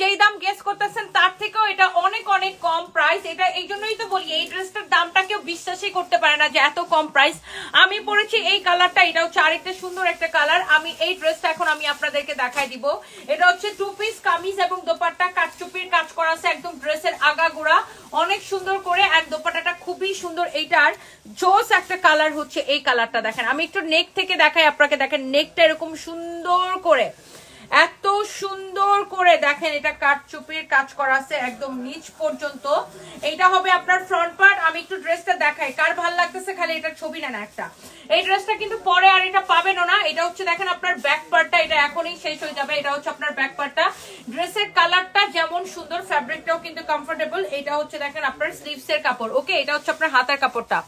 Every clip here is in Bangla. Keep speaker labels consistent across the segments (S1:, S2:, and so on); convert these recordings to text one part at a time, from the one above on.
S1: যেই দাম গেস করতেছেন তার থেকেও এটা অনেক অনেক কম প্রাইস। এটা এই জন্যই তো বলি এই ড্রেসটার দামটা কেউ বিশ্বাসই করতে পারে না যে এত কম প্রাইস। আমি পরেছি এই কালারটা, এটা হচ্ছে আরেকটা সুন্দর একটা কালার। আমি এই ড্রেসটা এখন আমি আপনাদেরকে দেখাই দিব। এটা হচ্ছে 2 পিস কামিজ এবং দোপাট্টা কাটচুপির কাজ করা আছে একদম ড্রেসের আগাগোড়া অনেক সুন্দর করে। এন্ড দোপাট্টাটা খুবই সুন্দর। এইটার জোস একটা কালার হচ্ছে এই কালারটা। দেখেন আমি একটু নেক থেকে দেখাই আপনাকে। দেখেন নেকটা এরকম সুন্দর করে, এত সুন্দর করে দেখেন এটা কাটচুপির কাজ করা আছে একদম নিচ পর্যন্ত। এইটা হবে আপনার ফ্রন্ট পার্ট। আমি একটু ড্রেসটা দেখাই, কার ভালো লাগতেছে খালি এটা ছবি নেন একটা। এই ড্রেসটা কিন্তু পরে আর এটা পাবেনও না। এটা হচ্ছে দেখেন আপনার ব্যাক পার্টটা, এটা এখনই শেষ হয়ে যাবে। এটা হচ্ছে আপনার ব্যাক পার্টটা। ড্রেসের কালারটা যেমন সুন্দর, ফ্যাব্রিকটাও কিন্তু কমফোর্টেবল। এটা হচ্ছে দেখেন আপনার স্লিভসের কাপড়। ওকে, এটা হচ্ছে আপনার হাতের কাপড়টা।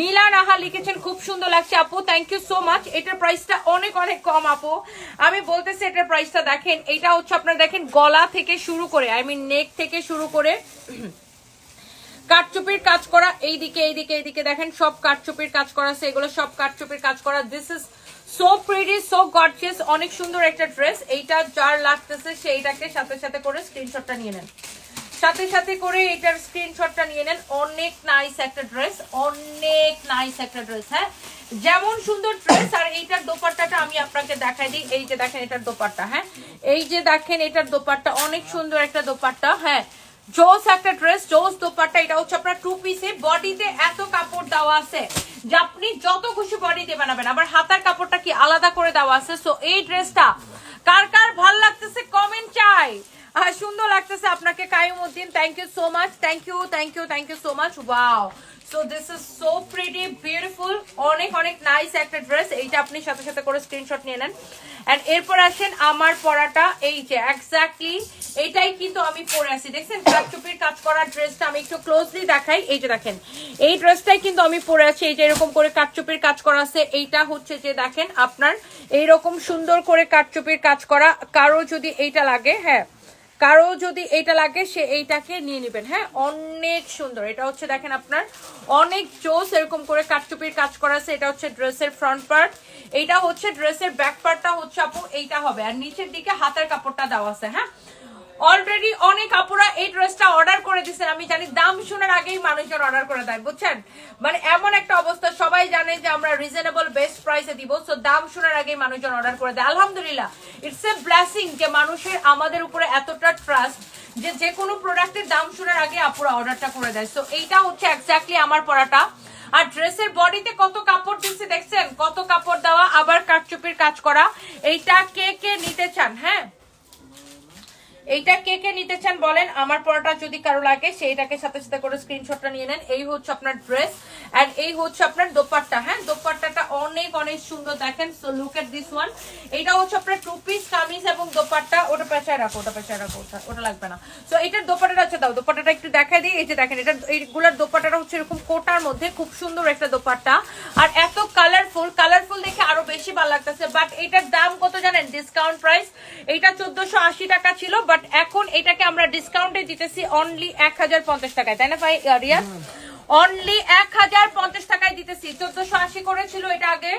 S1: নীলা নাহা লিখেছেন খুব সুন্দর লাগছে আপু, থ্যাংক ইউ সো মাচ। এটার প্রাইসটা অনেক অনেক কম আপু, আমি বলতেছি এটার প্রাইসটা দেখেন। এটা হচ্ছে আপনার দেখেন গলা থেকে শুরু করে, আই মিন নেক থেকে শুরু করে কাটচুপির কাজ করা। এইদিকে এইদিকে এইদিকে দেখেন সব কাটচুপির কাজ করা আছে, এগুলো সব কাটচুপির কাজ করা। This is so pretty, so gorgeous, অনেক সুন্দর একটা ড্রেস। এইটা যার লাগতেছে সেইটাকে সাথে সাথে করে স্ক্রিনশটটা নিয়ে নেন, সাথে সাথে করে এটার স্ক্রিনশটটা নিয়ে নেন। অনেক নাইস একটা ড্রেস, অনেক নাইস একটা ড্রেস। হ্যাঁ, যেমন সুন্দর ড্রেস। আর এইটার দোপাট্টাটা আমি আপনাকে দেখাই দিই। এই যে দেখেন এটার দোপাট্টা, হ্যাঁ এই যে দেখেন এটার দোপাট্টা অনেক সুন্দর একটা দোপাট্টা। হ্যাঁ, জোস একটা ড্রেস, জোস দোপাট্টা। এটা হচ্ছে আপনার 2 পিসে, বডিতে এত কাপড় দেওয়া আছে যে আপনি যত খুশি বডিতে বানাবেন। আবার হাতার কাপড়টা কি আলাদা করে দেওয়া আছে। সো এই ড্রেসটা কার কার ভাল লাগতেছে কমেন্ট চাই। সুন্দর লাগতেছে আপনাকে Qayumuddin, thank you so much, thank you thank you thank you so much. Wow, so this is so pretty, beautiful, অনেক অনেক নাইস একটা ড্রেস। এইটা আপনি সাথে সাথে করে স্ক্রিনশট নিয়ে নেন। এন্ড এরপর আসেন আমার পরাটা। এই যে এক্স্যাক্টলি এইটাই কিন্তু আমি পরে আছি। দেখছেন কাটচুপির কাজ করা ড্রেসটা, আমি একটু ক্লোজলি দেখাই। এই যে দেখেন এই ড্রেসটাই কিন্তু আমি পরে আছি। এই যে এরকম করে কাটচুপির কাজ করা আছে। এইটা হচ্ছে যে দেখেন আপনার এইরকম সুন্দর করে কাটচুপির কাজ করা। কারো যদি এইটা লাগে, হ্যাঁ কারো যদি এইটা লাগে সে এইটাকে নিয়ে নেবেন। হ্যাঁ, অনেক সুন্দর। এটা হচ্ছে দেখেন আপনার অনেক জোস, এরকম করে কাটচুপির কাজ করা আছে। এটা হচ্ছে ড্রেসের ফ্রন্ট পার্ট, এইটা হচ্ছে ড্রেসের ব্যাক পার্টটা হচ্ছে আপু এইটা হবে। আর নিচের দিকে হাতের কাপড়টা দেওয়া আছে। হ্যাঁ, অলরেডি অনেক আপুরা এই ড্রেসটা অর্ডার করে দিচ্ছেন। আমি জানি দাম শোনার আগেই মানুষজন অর্ডার করে দেয়, বুঝছেন? মানে এমন একটা অবস্থা, সবাই জানে যে আমরা রিজনেবল বেস্ট প্রাইসে দিব। সো দাম শোনার আগেই মানুষজন অর্ডার করে দেয়। আলহামদুলিল্লাহ, ইটস এ ব্লেসিং যে মানুষের আমাদের উপরে এতটা ট্রাস্ট যে কোনো প্রোডাক্টের দাম শোনার আগে আপুরা অর্ডারটা করে দেয়। সো এইটা হচ্ছে এক্স্যাক্টলি আমার পরাটা। আর ড্রেসের বডিতে কত কাপড় দিচ্ছে দেখছেন, কত কাপড় দেওয়া, আবার কাটচুপির কাজ করা। এইটা কে কে নিতে চান? হ্যাঁ, এইটা কে কে নিতে চান বলেন। আমার পরাটা যদি কারো লাগে সেইটাকে সাথে সাথে করে স্ক্রিনশটটা নিয়ে নেন। এই হচ্ছে আপনার ড্রেস এন্ড এই হচ্ছে আপনার দোপাট্টা। হ্যাঁ, দোপাট্টাটা অনেক অনেক সুন্দর দেখেন। So look at this one. এইটা হচ্ছে আপনার 2 পিস কামিজ এবং দোপাট্টা। ওটা পেঁচায় রাখো, ওটা পেঁচায় রাখো, ওটা লাগবে না। সো এটার দোপাট্টাটা হচ্ছে, দাও দোপাট্টাটা একটু দেখাই দিই। এই যে দেখেন এটা এইগুলার দোপাট্টাটা হচ্ছে এরকম কোটার মধ্যে, খুব সুন্দর একটা দোপাট্টা। আর এত কালারফুল, কালারফুল দেখে আরো বেশি ভালো লাগতেছে। বাট এটার দাম কত জানেন? Discount price. এইটা 1480 টাকা ছিল, বাট এখন এটাকে আমরা ডিসকাউন্টে দিতেছি অনলি 1050 টাকায়, তাই না ভাই রিয়াজ? অনলি 1050 টাকায় দিতেছি। 1480 করেছিল এটা আগে।